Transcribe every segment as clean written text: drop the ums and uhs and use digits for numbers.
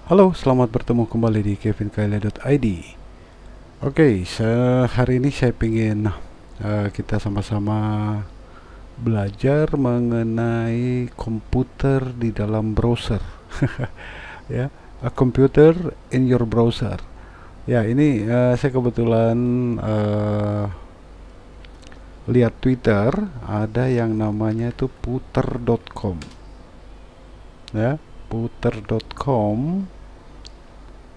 Halo, selamat bertemu kembali di kevinkaila.id. Oke, hari ini saya ingin kita sama-sama belajar mengenai komputer di dalam browser. Ya, a computer in your browser. Ya, ini saya kebetulan lihat Twitter, ada yang namanya itu puter.com. Ya, puter.com.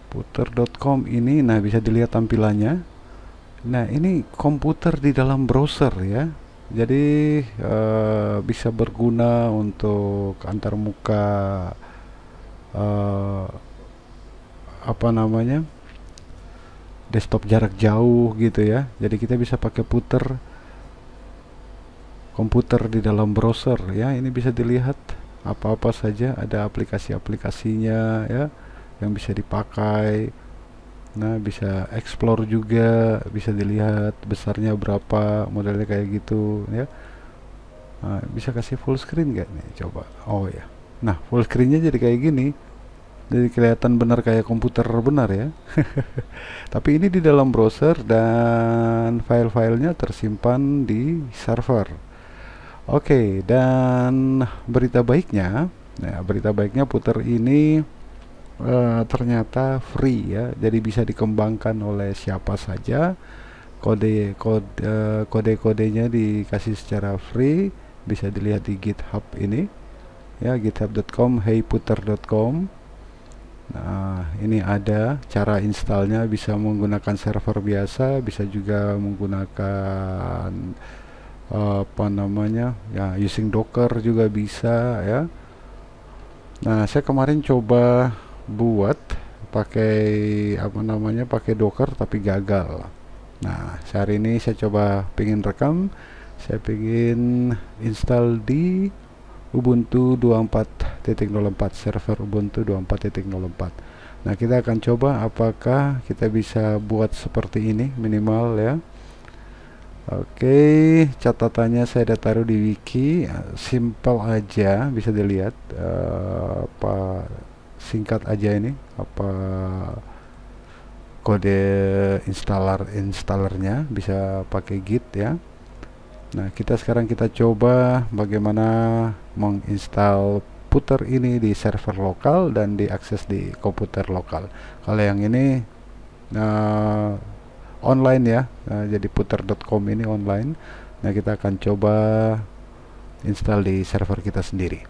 Puter.com ini, nah bisa dilihat tampilannya. Nah, ini komputer di dalam browser ya. Jadi bisa berguna untuk antarmuka, eh, apa namanya, desktop jarak jauh gitu ya. Jadi kita bisa pakai komputer di dalam browser ya. Ini bisa dilihat apa-apa saja, ada aplikasi-aplikasinya ya yang bisa dipakai. Nah, bisa explore juga, bisa dilihat besarnya berapa, modelnya kayak gitu ya. Nah, bisa kasih full screen gak nih? Coba. Oh ya. Nah, full screennya jadi kayak gini. Jadi kelihatan benar kayak komputer benar ya. Tapi ini di dalam browser dan file-filenya tersimpan di server. Oke, dan berita baiknya, nah berita baiknya puter ini ternyata free ya, jadi bisa dikembangkan oleh siapa saja. Kode-kodenya dikasih secara free, bisa dilihat di GitHub ini ya, github.com, heyputer.com. Nah, ini ada cara installnya, bisa menggunakan server biasa, bisa juga menggunakan apa namanya ya, using Docker juga bisa ya. Nah, saya kemarin coba buat pakai apa namanya, pakai Docker tapi gagal. Nah, hari ini saya coba pengen rekam, saya pengen install di Ubuntu 24.04, server Ubuntu 24.04. Nah, kita akan coba apakah kita bisa buat seperti ini minimal ya. Oke, catatannya saya udah taruh di wiki, simple aja, bisa dilihat apa, singkat aja ini, apa kode installernya, bisa pakai git ya. Nah, kita coba bagaimana menginstal puter ini di server lokal dan diakses di komputer lokal. Kalau yang ini uh, online ya, jadi puter.com ini online. Nah, kita akan coba install di server kita sendiri.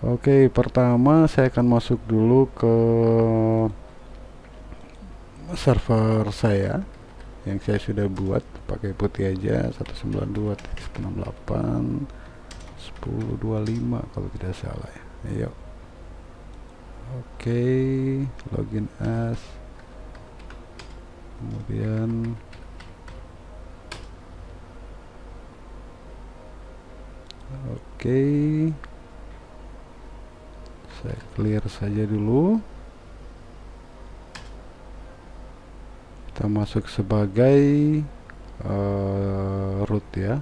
Oke, pertama saya akan masuk dulu ke server saya yang saya sudah buat, pakai putih aja, 192.168.10.25 kalau tidak salah ya. Ayo. Oke, login as, kemudian oke, saya clear saja dulu. Kita masuk sebagai root ya,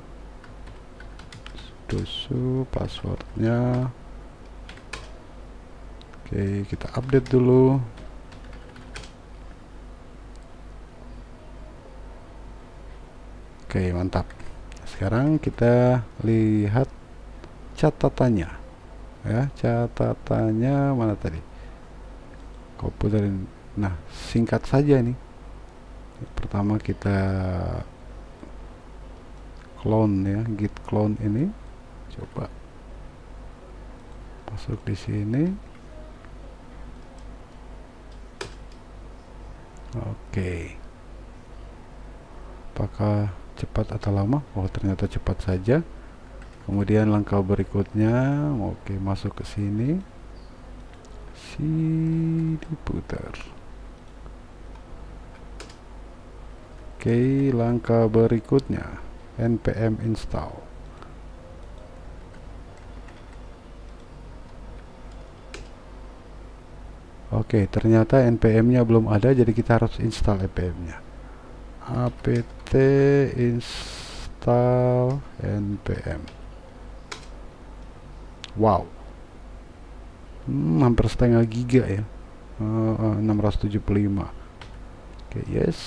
sudo passwordnya. Oke, kita update dulu. Oke, mantap. Sekarang kita lihat catatannya ya. Catatannya mana tadi? Komputer. Nah, singkat saja nih. Pertama kita clone ya, git clone ini. Coba masuk di sini. Oke. Apakah cepat atau lama? Oh, ternyata cepat saja. Kemudian langkah berikutnya, oke, masuk ke sini. Diputar. Oke, langkah berikutnya npm install. Oke, ternyata npm-nya belum ada, jadi kita harus install npm-nya. apt install npm. Wow, hampir setengah giga ya. 675. Oke, yes.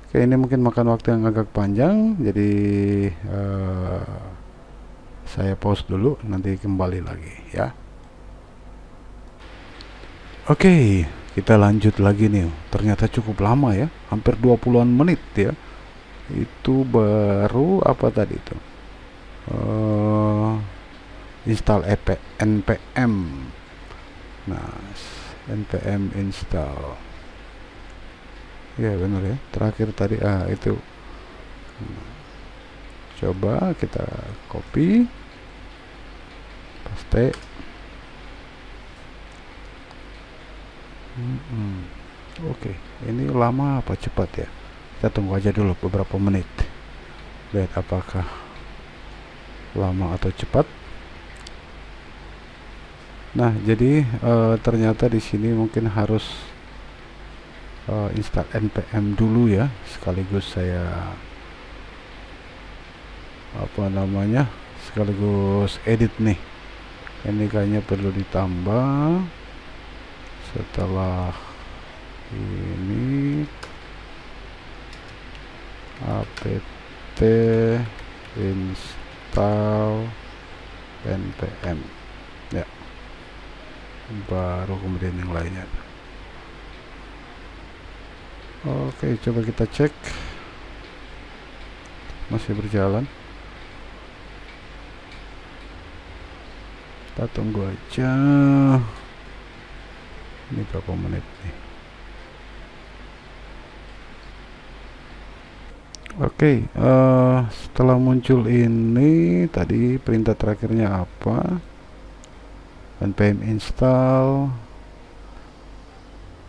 Oke, ini mungkin makan waktu yang agak panjang, jadi saya pause dulu, nanti kembali lagi ya. Oke, kita lanjut lagi nih. Ternyata cukup lama ya, hampir 20-an menit ya. Itu baru apa tadi itu? Install npm. Nah, npm install. Ya benar ya. Terakhir tadi itu. Coba kita copy, paste. Oke, ini lama apa cepat ya? Kita tunggu aja dulu beberapa menit. Lihat apakah lama atau cepat. Nah, jadi ternyata di sini mungkin harus install npm dulu ya. Sekaligus saya sekaligus edit nih. Ini kayaknya perlu ditambah. Setelah ini apt install npm ya, baru kemudian yang lainnya. Oke, coba kita cek, masih berjalan. Kita tunggu aja. Ini berapa menit nih? Oke, setelah muncul ini tadi perintah terakhirnya apa? npm install.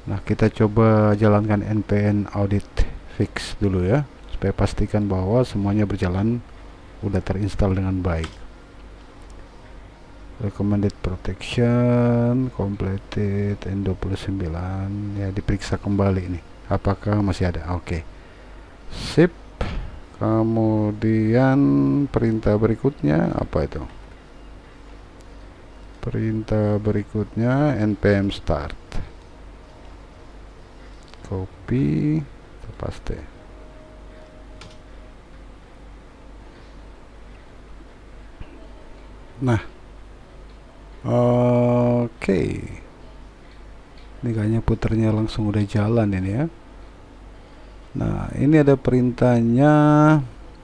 Nah, kita coba jalankan npm audit fix dulu ya, supaya pastikan bahwa semuanya berjalan, udah terinstall dengan baik. Recommended protection completed N29 ya, diperiksa kembali nih apakah masih ada. Oke, sip. Kemudian perintah berikutnya apa itu? Perintah berikutnya npm start. Copy, paste. Nah, oke. Ini kayaknya puternya langsung udah jalan ini ya. Nah, ini ada perintahnya,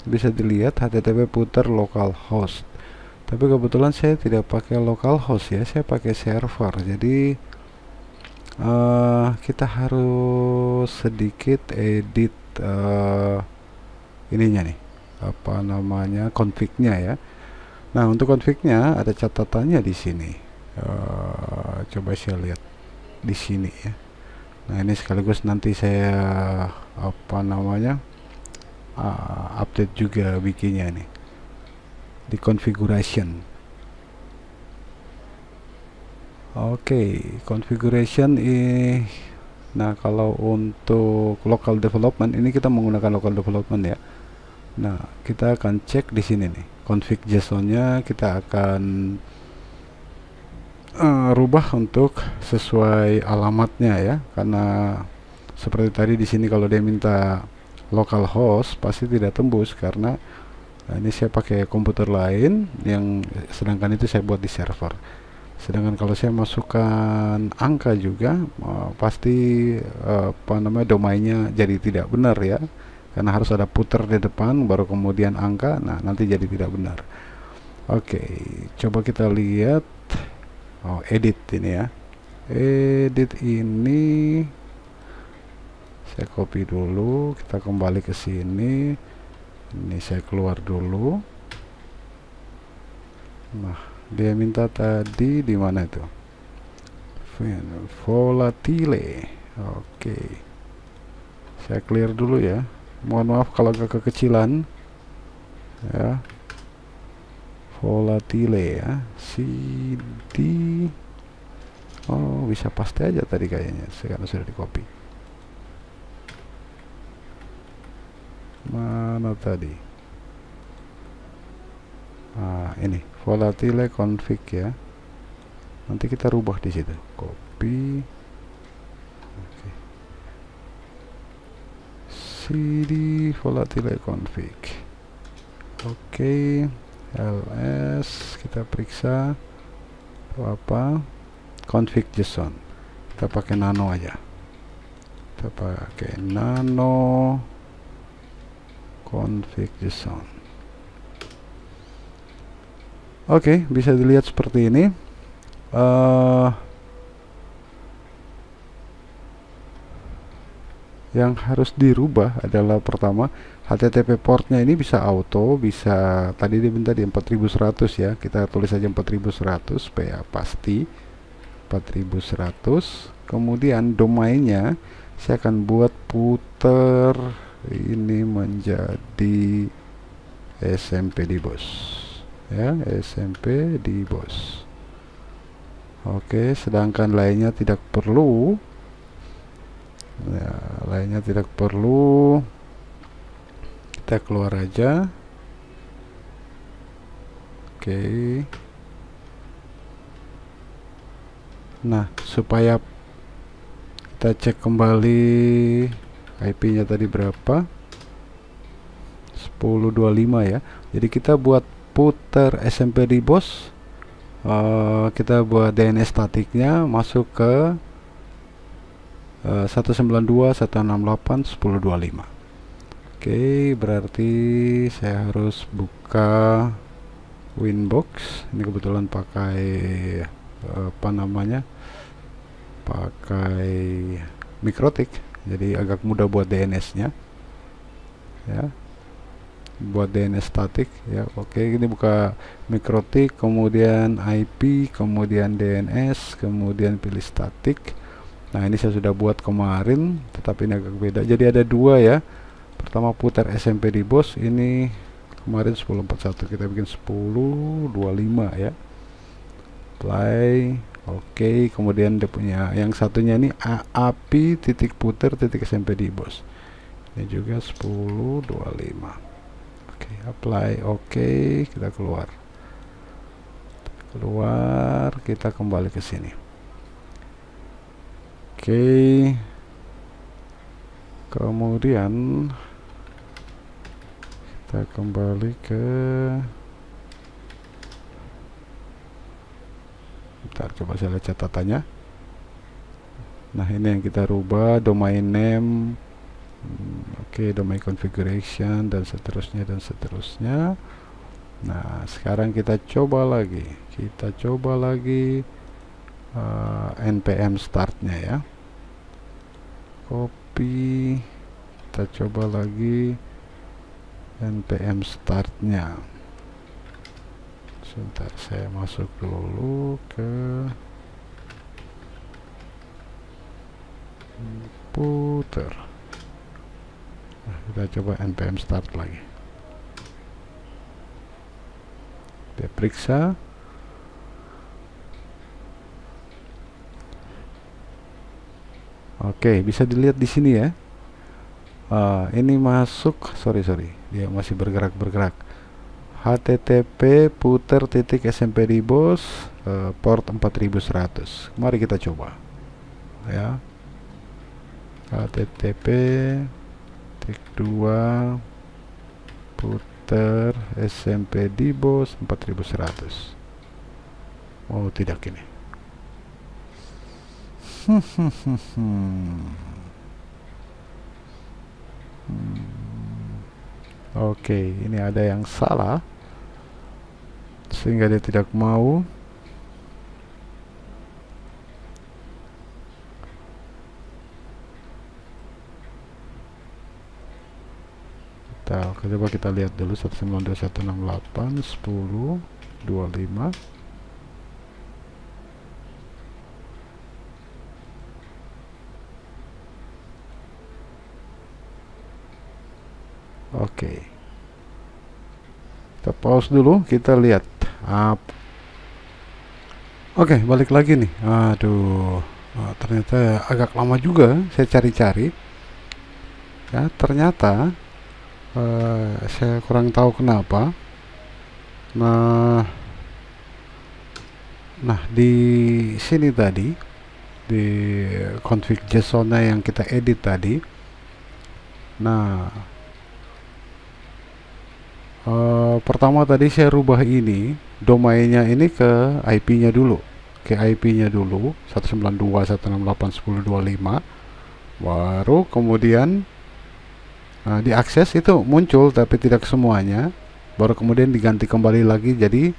bisa dilihat http puter localhost. Tapi kebetulan saya tidak pakai localhost ya, saya pakai server. Jadi kita harus sedikit edit ininya nih, config-nya ya. Nah, untuk config-nya ada catatannya di sini. Coba saya lihat di sini ya. Nah, ini sekaligus nanti saya update juga wikinya nih di configuration. Oke, configuration ini. Nah, kalau untuk local development ini kita menggunakan local development ya. Nah, kita akan cek di sini nih config JSON-nya, kita akan rubah untuk sesuai alamatnya ya, karena seperti tadi di sini kalau dia minta localhost pasti tidak tembus karena ini saya pakai komputer lain yang sedangkan itu saya buat di server. Sedangkan kalau saya masukkan angka juga pasti domainnya jadi tidak benar ya, karena harus ada puter di depan baru kemudian angka. Nah, nanti jadi tidak benar. Oke, coba kita lihat. Edit ini ya. Edit ini saya copy dulu, kita kembali ke sini. Ini saya keluar dulu. Nah, dia minta tadi di mana itu? Volatile. Oke. Saya clear dulu ya. Mohon maaf kalau agak kekecilan. Ya. Volatile ya. CD. Oh, bisa paste aja tadi kayaknya. Sekarang sudah di copy. Mana tadi? Ini volatile config ya. nanti kita rubah di situ, copy, oke. cd volatile config, oke. ls kita periksa apa, config JSON, kita pakai nano aja, kita pakai nano config JSON. Oke, bisa dilihat seperti ini. Yang harus dirubah adalah pertama, HTTP portnya ini bisa auto, bisa tadi diminta di 4100 ya, kita tulis aja 4100 supaya pasti 4100. Kemudian domainnya saya akan buat puter ini menjadi SMP DBOS ya, SMP DBOS. Oke, sedangkan lainnya tidak perlu ya, lainnya tidak perlu, kita keluar aja. Oke, nah supaya kita cek kembali IP nya tadi berapa, 1025 ya. Jadi kita buat puter SMP DBOS, kita buat DNS statiknya masuk ke 192.168.10.25. Oke, berarti saya harus buka Winbox. Ini kebetulan pakai apa namanya, pakai Mikrotik, jadi agak mudah buat DNS-nya ya, buat DNS statik ya. Oke, ini buka Mikrotik, kemudian IP, kemudian DNS, kemudian pilih statik. Nah, ini saya sudah buat kemarin, tetapi ini agak beda. Jadi ada dua ya. Pertama putar SMP DBOS, ini kemarin 1041, kita bikin 1025 ya. Apply, oke. Kemudian dia punya yang satunya ini API titik puter titik SMP DBOS. Ini juga 1025. Oke, apply, oke. Kita keluar, kita kembali ke sini. Oke, kemudian kita kembali ke, bentar, coba saya lihat catatannya. Nah, ini yang kita rubah, domain name, oke, domain configuration, dan seterusnya dan seterusnya. Nah, sekarang kita coba lagi, npm startnya ya, copy, kita coba lagi npm startnya. Sebentar, saya masuk dulu ke puter. Nah, kita coba npm start lagi, dia periksa. Oke, bisa dilihat di sini ya. Ini masuk, sorry, dia masih bergerak. HTTP puter titik SMP DBOS port 4100. Mari kita coba ya. HTTP titik 2 puter SMP DBOS 4100. Oh, tidak ini. Oke, ini ada yang salah sehingga dia tidak mau. Coba kita lihat dulu 192.168.10.25. Oke, kita pause dulu, kita lihat. Oke, balik lagi nih. Aduh, ternyata agak lama juga saya cari-cari ya. Ternyata saya kurang tahu kenapa. Nah, Nah, di sini tadi di config JSON-nya yang kita edit tadi. Nah, pertama tadi saya rubah ini domainnya ini ke IP-nya dulu, ke IP-nya dulu 192.168.10.25, baru kemudian diakses itu muncul tapi tidak semuanya, baru kemudian diganti kembali lagi jadi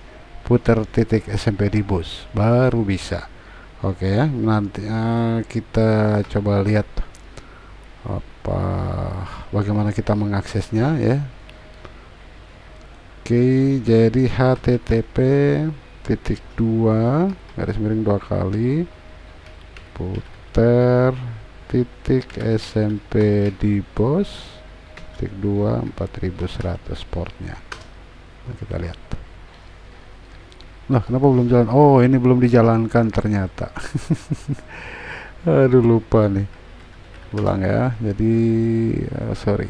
puter titik SMP di bus baru bisa. Oke ya, nanti kita coba lihat apa bagaimana kita mengaksesnya ya. Oke, jadi http titik 2 garis miring 2 kali puter titik SMP di bos titik 2 4100 portnya. Nah, kita lihat. Nah, kenapa belum jalan? Oh, ini belum dijalankan ternyata. Aduh, lupa nih. Ulang ya. Jadi sorry.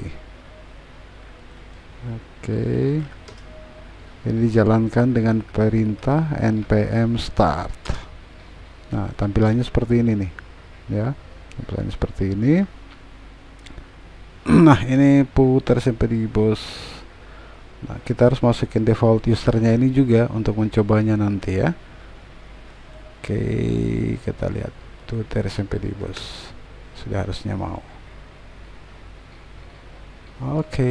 Oke. Ini dijalankan dengan perintah npm start. Nah, tampilannya seperti ini nih. Ya. Tampilannya seperti ini. Nah, ini putar sampai di bos. Nah, kita harus masukin default usernya ini juga untuk mencobanya nanti ya. Oke, kita lihat putar sampai di bos. Sudah harusnya mau. Oke,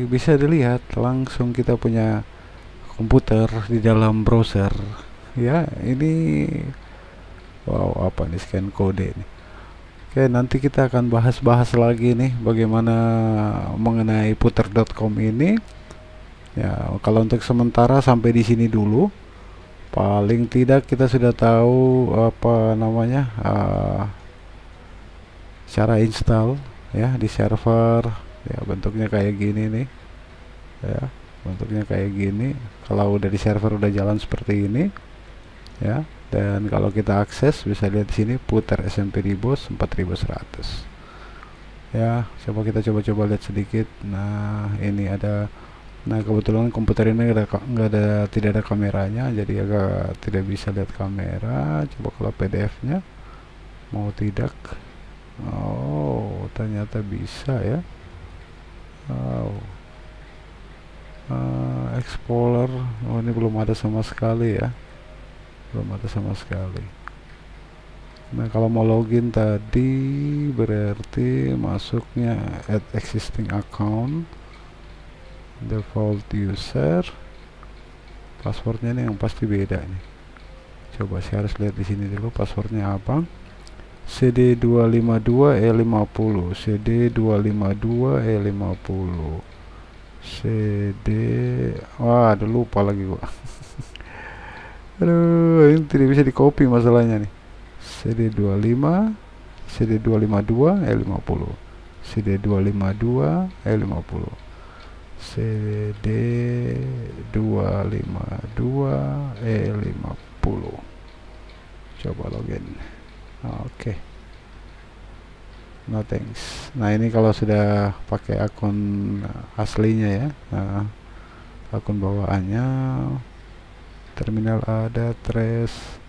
bisa dilihat langsung kita punya komputer di dalam browser ya. Ini wow, apa nih, scan kode nih. Oke, nanti kita akan bahas lagi nih bagaimana mengenai puter.com ini ya. Kalau untuk sementara sampai di sini dulu. Paling tidak kita sudah tahu apa namanya cara install ya di server ya. Bentuknya kayak gini nih ya, bentuknya kayak gini. Kalau udah di server udah jalan seperti ini ya. Dan kalau kita akses bisa lihat di sini putar SMP di bos 4100 ya. Kita coba lihat sedikit. Nah, ini ada. Nah, kebetulan komputer ini tidak ada kameranya, jadi agak tidak bisa lihat kamera. Coba kalau PDF-nya mau tidak. Oh, ternyata bisa ya. Wow. Explorer, oh ini belum ada sama sekali ya, belum ada sama sekali. Nah, kalau mau login tadi berarti masuknya add existing account, default user, passwordnya nih yang pasti beda nih. Coba saya harus lihat di sini dulu passwordnya apa. CD252E50, CD252E50, CD, wah aduh lupa lagi gua. Aduh, ini tidak bisa di copy masalahnya nih. CD25, CD252E50, CD252E50, CD252E50. Coba login. Oke. No thanks. Nah, ini kalau sudah pakai akun aslinya ya. Nah, akun bawaannya terminal ada, trace.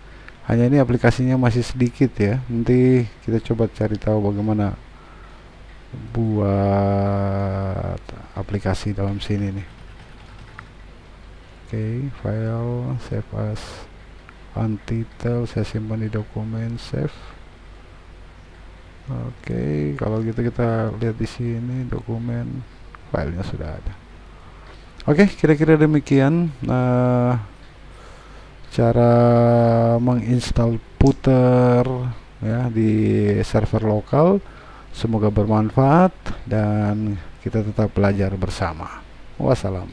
Hanya ini aplikasinya masih sedikit ya. Nanti kita coba cari tahu bagaimana buat aplikasi dalam sini nih. Oke, file save as untitled, saya simpan di dokumen save. Oke, kalau gitu kita lihat di sini dokumen filenya sudah ada. Oke, kira-kira demikian cara menginstal puter ya di server lokal. Semoga bermanfaat dan kita tetap belajar bersama. Wassalam.